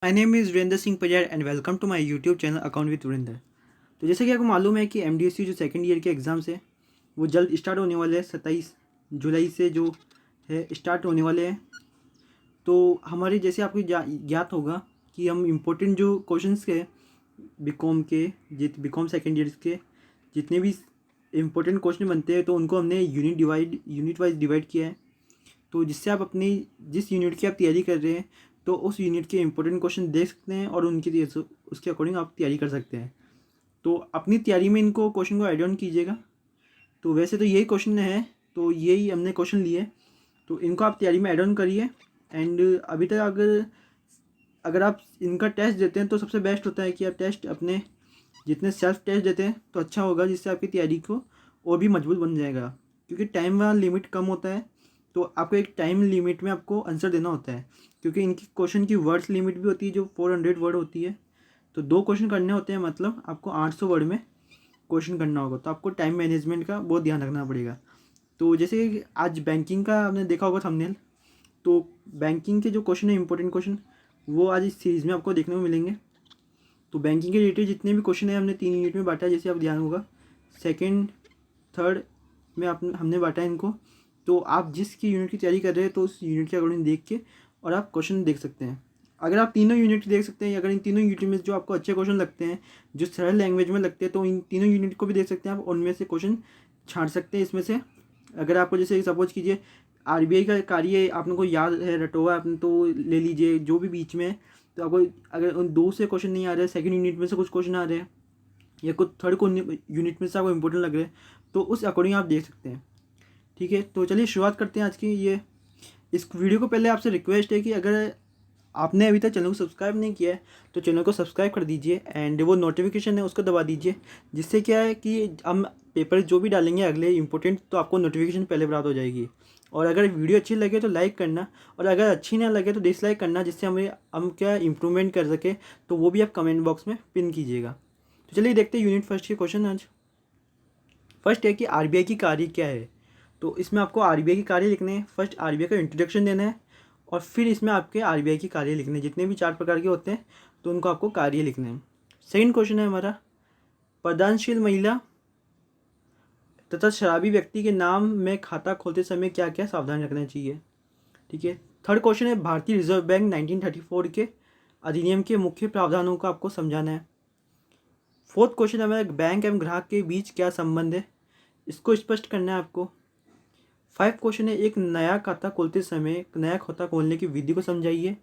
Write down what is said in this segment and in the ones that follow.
My name is Virendra Singh Pajar and welcome to my YouTube channel account with Virendra. तो जैसे कि आपको मालूम है कि एमडीएसयू जो सेकंड ईयर के एग्ज़ाम्स है वो जल्द स्टार्ट होने वाले हैं। 27 जुलाई से जो है स्टार्ट होने वाले हैं। तो हमारे जैसे आपको ज्ञात होगा कि हम इम्पोर्टेंट जो क्वेश्चंस के बीकॉम के बीकॉम सेकेंड ईयर के जितने भी इम्पोर्टेंट क्वेश्चन बनते हैं तो उनको हमने यूनिट वाइज डिवाइड किया है। तो जिससे आप अपनी जिस यूनिट की आप तैयारी कर रहे हैं तो उस यूनिट के इंपॉर्टेंट क्वेश्चन देख सकते हैं और उसके अकॉर्डिंग आप तैयारी कर सकते हैं। तो अपनी तैयारी में इनको क्वेश्चन को ऐड ऑन कीजिएगा। तो वैसे तो यही क्वेश्चन है, तो यही हमने क्वेश्चन लिए, तो इनको आप तैयारी में ऐड ऑन करिए। एंड अभी तक अगर आप इनका टेस्ट देते हैं तो सबसे बेस्ट होता है कि आप टेस्ट अपने जितने सेल्फ टेस्ट देते हैं तो अच्छा होगा, जिससे आपकी तैयारी को और भी मजबूत बन जाएगा। क्योंकि टाइम वाला लिमिट कम होता है तो आपको एक टाइम लिमिट में आपको आंसर देना होता है। क्योंकि इनकी क्वेश्चन की वर्ड्स लिमिट भी होती है जो 400 वर्ड होती है। तो 2 क्वेश्चन करने होते हैं, मतलब आपको 800 वर्ड में क्वेश्चन करना होगा। तो आपको टाइम मैनेजमेंट का बहुत ध्यान रखना पड़ेगा। तो जैसे कि आज बैंकिंग का आपने देखा होगा थंबनेल, तो बैंकिंग के जो क्वेश्चन है इंपॉर्टेंट क्वेश्चन वो आज इस सीरीज़ में आपको देखने को मिलेंगे। तो बैंकिंग के रिलेटेड जितने भी क्वेश्चन है हमने 3 यूनिट में बांटा है, जैसे आप ध्यान होगा सेकेंड थर्ड में हमने बांटा है इनको। तो आप जिसकी यूनिट की तैयारी कर रहे हैं तो उस यूनिट के अकॉर्डिंग देख के और आप क्वेश्चन देख सकते हैं। अगर आप तीनों यूनिट देख सकते हैं, अगर इन तीनों यूनिट में जो आपको अच्छे क्वेश्चन लगते हैं जो सरल लैंग्वेज में लगते हैं तो इन तीनों यूनिट को भी देख सकते हैं। आप उनमें से क्वेश्चन छांट सकते हैं इसमें से। अगर आपको जैसे सपोज कीजिए आरबीआई का कार्य आपने को याद है, रटो हुआ आपने, तो ले लीजिए जो भी बीच में। तो आपको अगर उन 2 से क्वेश्चन नहीं आ रहे, सेकेंड यूनिट में से कुछ क्वेश्चन आ रहे हैं या कुछ थर्ड को यूनिट में से आपको इंपॉर्टेंट लग रहे हैं, तो उस अकॉर्डिंग आप देख सकते हैं। ठीक है, तो चलिए शुरुआत करते हैं आज की ये इस वीडियो को। पहले आपसे रिक्वेस्ट है कि अगर आपने अभी तक चैनल को सब्सक्राइब नहीं किया है तो चैनल को सब्सक्राइब कर दीजिए एंड वो नोटिफिकेशन है उसको दबा दीजिए। जिससे क्या है कि हम पेपर जो भी डालेंगे अगले इंपॉर्टेंट तो आपको नोटिफिकेशन पहले प्राप्त हो जाएगी। और अगर वीडियो अच्छी लगे तो लाइक करना, और अगर अच्छी ना लगे तो डिसलाइक करना, जिससे हम क्या इम्प्रूवमेंट कर सके। तो वो भी आप कमेंट बॉक्स में पिन कीजिएगा। तो चलिए देखते हैं यूनिट फर्स्ट के क्वेश्चन। आज फर्स्ट है कि आरबीआई की कार्य क्या है। तो इसमें आपको आरबीआई के कार्य लिखने हैं। फर्स्ट आरबीआई का इंट्रोडक्शन देना है और फिर इसमें आपके आरबीआई के कार्य लिखने हैं। जितने भी 4 प्रकार के होते हैं तो उनको आपको कार्य लिखने हैं। सेकंड क्वेश्चन है हमारा, प्रदानशील महिला तथा शराबी व्यक्ति के नाम में खाता खोलते समय क्या क्या सावधान रखना चाहिए। ठीक है। थर्ड क्वेश्चन है, भारतीय रिजर्व बैंक 1934 के अधिनियम के मुख्य प्रावधानों को आपको समझाना है। फोर्थ क्वेश्चन है हमारा, बैंक एवं ग्राहक के बीच क्या संबंध है, इसको स्पष्ट करना है आपको। 5 क्वेश्चन है, एक नया खाता खोलते समय नया खाता खोलने की विधि को समझाइए।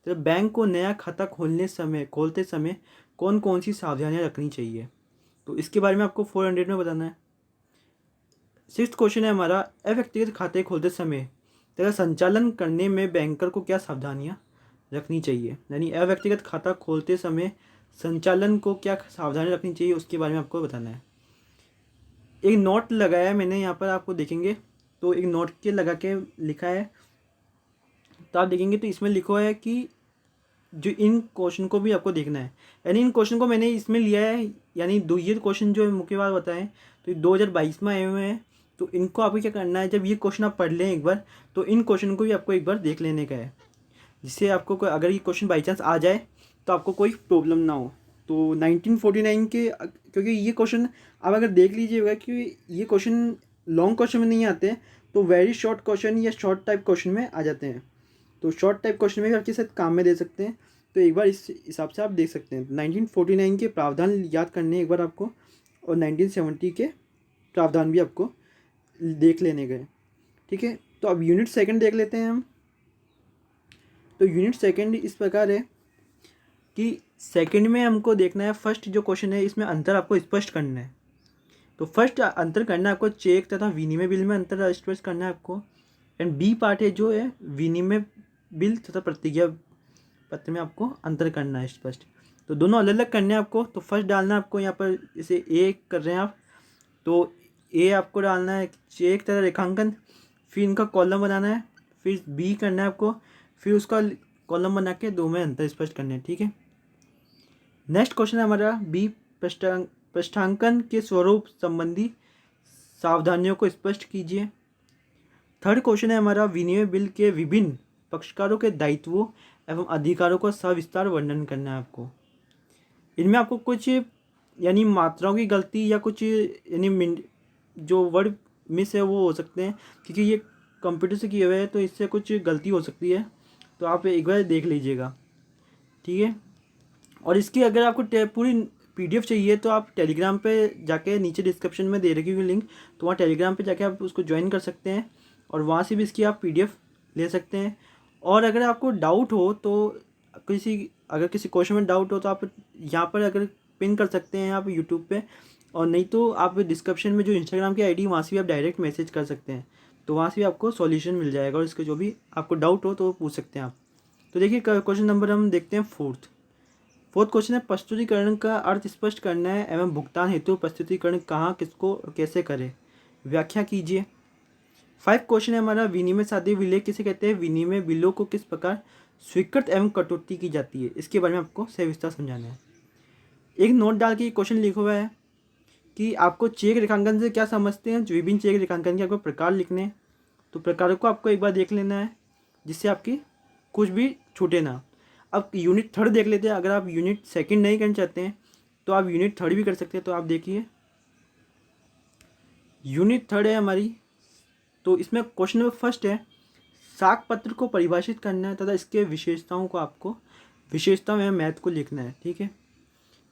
तो बैंक को नया खाता खोलते समय कौन कौन सी सावधानियां रखनी चाहिए, तो इसके बारे में आपको 400 में बताना है। 6th क्वेश्चन है हमारा, अव्यक्तिगत खाते खोलते समय तथा संचालन करने में बैंकर को क्या सावधानियां रखनी चाहिए। यानी अव्यक्तिगत खाता खोलते समय संचालन को क्या सावधानी रखनी चाहिए उसके बारे में आपको बताना है। एक नोट लगाया है मैंने यहाँ पर, आपको देखेंगे तो एक नोट के लगा के लिखा है। तो आप देखेंगे तो इसमें लिखा है कि जो इन क्वेश्चन को भी आपको देखना है। यानी इन क्वेश्चन को मैंने इसमें लिया है, यानी दो ये क्वेश्चन जो मुख्य बात बताएं तो 2022 में आए हुए हैं। तो इनको आपको क्या करना है, जब ये क्वेश्चन आप पढ़ लें एक बार तो इन क्वेश्चन को भी आपको एक बार देख लेने का है, जिससे आपको अगर ये क्वेश्चन बाई चांस आ जाए तो आपको कोई प्रॉब्लम ना हो। तो 1949 के, क्योंकि ये क्वेश्चन आप अगर देख लीजिएगा कि ये क्वेश्चन लॉन्ग क्वेश्चन में नहीं आते हैं, तो वेरी शॉर्ट क्वेश्चन या शॉर्ट टाइप क्वेश्चन में आ जाते हैं। तो शॉर्ट टाइप क्वेश्चन में भी आपके साथ काम में दे सकते हैं। तो एक बार इस हिसाब से आप देख सकते हैं। 1949 के प्रावधान याद करने एक बार आपको, और 1970 के प्रावधान भी आपको देख लेने गए। ठीक है, तो अब यूनिट सेकंड देख लेते हैं हम। तो यूनिट सेकंड इस प्रकार है कि सेकंड में हमको देखना है, फर्स्ट जो क्वेश्चन है इसमें अंतर आपको स्पष्ट करना है। तो फर्स्ट अंतर करना है आपको, चेक तथा विनिमय बिल में अंतर स्पष्ट करना है आपको। एंड बी पार्ट है जो है विनिमय बिल तथा प्रतिज्ञा पत्र में आपको अंतर करना है स्पष्ट। तो दोनों अलग अलग करने हैं आपको। तो फर्स्ट डालना है आपको यहाँ पर, जैसे ए कर रहे हैं आप तो ए आपको डालना है चेक तथा रेखांकन, फिर इनका कॉलम बनाना है, फिर बी करना है आपको, फिर उसका कॉलम बना के दो में अंतर स्पष्ट करने हैं। ठीक है। नेक्स्ट क्वेश्चन है हमारा, बी पृष्ठांकन के स्वरूप संबंधी सावधानियों को स्पष्ट कीजिए। थर्ड क्वेश्चन है हमारा, विनिमय बिल के विभिन्न पक्षकारों के दायित्वों एवं अधिकारों का सविस्तार वर्णन करना है आपको। इनमें आपको कुछ यानी मात्राओं की गलती या कुछ यानी जो वर्ड मिस है वो हो सकते हैं, क्योंकि ये कंप्यूटर से किए हुए हैं तो इससे कुछ गलती हो सकती है, तो आप एक बार देख लीजिएगा, ठीक है। और इसकी अगर आपको पूरी PDF चाहिए तो आप टेलीग्राम पे जाके, नीचे डिस्क्रिप्शन में दे रखी हुई लिंक, तो वहाँ टेलीग्राम पे जाके आप उसको ज्वाइन कर सकते हैं और वहाँ से भी इसकी आप PDF ले सकते हैं। और अगर आपको डाउट हो तो अगर किसी क्वेश्चन में डाउट हो तो आप यहाँ पर अगर पिन कर सकते हैं आप यूट्यूब पे, और नहीं तो आप डिस्क्रिप्शन में जो इंस्टाग्राम की ID वहाँ से भी आप डायरेक्ट मैसेज कर सकते हैं, तो वहाँ से भी आपको सॉल्यूशन मिल जाएगा और इसके जो भी आपको डाउट हो तो वो पूछ सकते हैं आप। तो देखिए क्वेश्चन नंबर हम देखते हैं फोर्थ क्वेश्चन है, प्रस्तुतिकरण का अर्थ स्पष्ट करना है एवं भुगतान हेतु प्रस्तुतिकरण कहाँ, किसको और कैसे करें, व्याख्या कीजिए। 5 क्वेश्चन है हमारा, विनिमय साध्य विलेय किसे कहते हैं, विनिमय बिलों को किस प्रकार स्वीकृत एवं कटौती की जाती है, इसके बारे में आपको सविस्तार समझाना है। एक नोट डाल के क्वेश्चन लिखा हुआ है कि आपको चेक रेखांकन से क्या समझते हैं, विभिन्न चेक रेखांकन के आपको प्रकार लिखने हैं, तो प्रकारों को आपको एक बार देख लेना है जिससे आपकी कुछ भी छूटे ना। अब यूनिट 3 देख लेते हैं। अगर आप यूनिट 2 नहीं करना चाहते हैं तो आप यूनिट 3 भी कर सकते हैं। तो आप देखिए यूनिट 3 है हमारी, तो इसमें क्वेश्चन नंबर फर्स्ट है, साख पत्र को परिभाषित करना है तथा इसके विशेषताओं को आपको विशेषता में मैथ को लिखना है, ठीक है।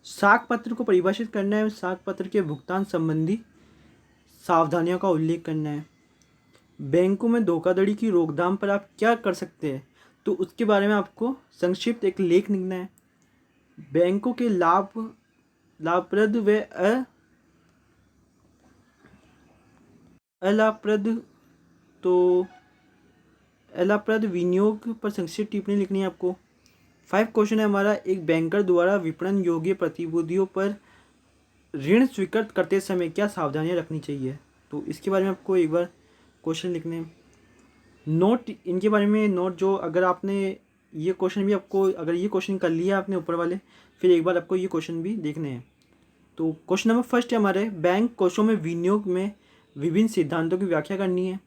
साख पत्र को परिभाषित करना है, साख पत्र के भुगतान संबंधी सावधानियों का उल्लेख करना है, बैंकों में धोखाधड़ी की रोकथाम पर आप क्या कर सकते हैं तो उसके बारे में आपको संक्षिप्त एक लेख लिखना है, बैंकों के लाभप्रद व अलाभप्रद तो अलाभप्रद विनियोग पर संक्षिप्त टिप्पणी लिखनी है आपको। 5 क्वेश्चन है हमारा, एक बैंकर द्वारा विपणन योग्य प्रतिभूतियों पर ऋण स्वीकृत करते समय क्या सावधानियां रखनी चाहिए, तो इसके बारे में आपको एक बार क्वेश्चन लिखने हैं। नोट इनके बारे में नोट, जो अगर आपने ये क्वेश्चन भी आपको, अगर ये क्वेश्चन कर लिया आपने ऊपर वाले, फिर एक बार आपको ये क्वेश्चन भी देखने हैं। तो क्वेश्चन नंबर फर्स्ट है हमारे, बैंक कोषों में विनियोग में विभिन्न सिद्धांतों की व्याख्या करनी है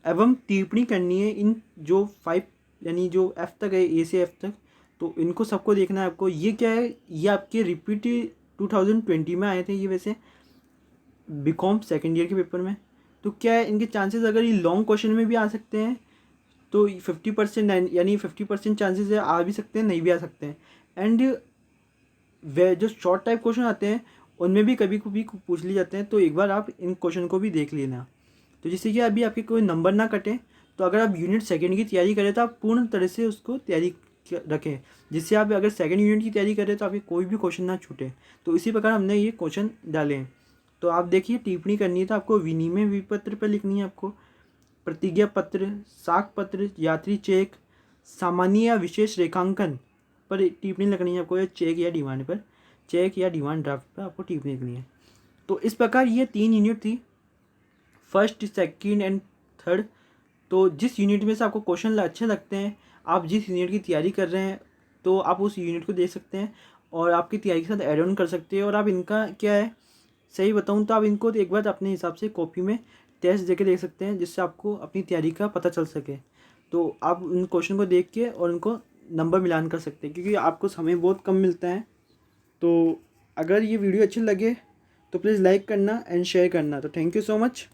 एवं टिप्पणी करनी है। इन जो 5 यानी जो F तक है, A से F तक, तो इनको सबको देखना है आपको। ये क्या है, ये आपके रिपीट 2020 में आए थे ये, वैसे BCom सेकेंड ईयर के पेपर में। तो क्या है, इनके चांसेस अगर ये लॉन्ग क्वेश्चन में भी आ सकते हैं तो 50% यानी 50% चांसेस है, आ भी सकते हैं नहीं भी आ सकते हैं। एंड वे जो शॉर्ट टाइप क्वेश्चन आते हैं उनमें भी कभी कभी पूछ लिए जाते हैं, तो एक बार आप इन क्वेश्चन को भी देख लेना, तो जिससे कि अभी आपके कोई नंबर ना कटे। तो अगर आप यूनिट 2 की तैयारी करें तो आप पूर्ण तरह से उसको तैयारी रखें, जिससे आप अगर 2nd यूनिट की तैयारी करें तो आपके कोई भी क्वेश्चन ना छूटे। तो इसी प्रकार हमने ये क्वेश्चन डाले हैं। तो आप देखिए टिप्पणी करनी है तो आपको विनिमय विपत्र पर लिखनी है, आपको प्रतिज्ञा पत्र, साख पत्र, यात्री चेक, सामान्य या विशेष रेखांकन पर टिप्पणी लिखनी है आपको, या चेक या डिमांड पर, चेक या डिमांड ड्राफ्ट पर आपको टिप्पणी लिखनी है। तो इस प्रकार ये 3 यूनिट थी, फर्स्ट, सेकंड एंड थर्ड। तो जिस यूनिट में से आपको क्वेश्चन अच्छे लगते हैं, आप जिस यूनिट की तैयारी कर रहे हैं तो आप उस यूनिट को देख सकते हैं और आपकी तैयारी के साथ ऐड ऑन कर सकते हैं। और आप इनका क्या है, सही बताऊं तो आप इनको एक बार अपने हिसाब से कॉपी में टेस्ट देके देख सकते हैं, जिससे आपको अपनी तैयारी का पता चल सके। तो आप उन क्वेश्चन को देख के और उनको नंबर मिलान कर सकते हैं, क्योंकि आपको समय बहुत कम मिलता है। तो अगर ये वीडियो अच्छी लगे तो प्लीज़ लाइक करना एंड शेयर करना। तो थैंक यू सो मच।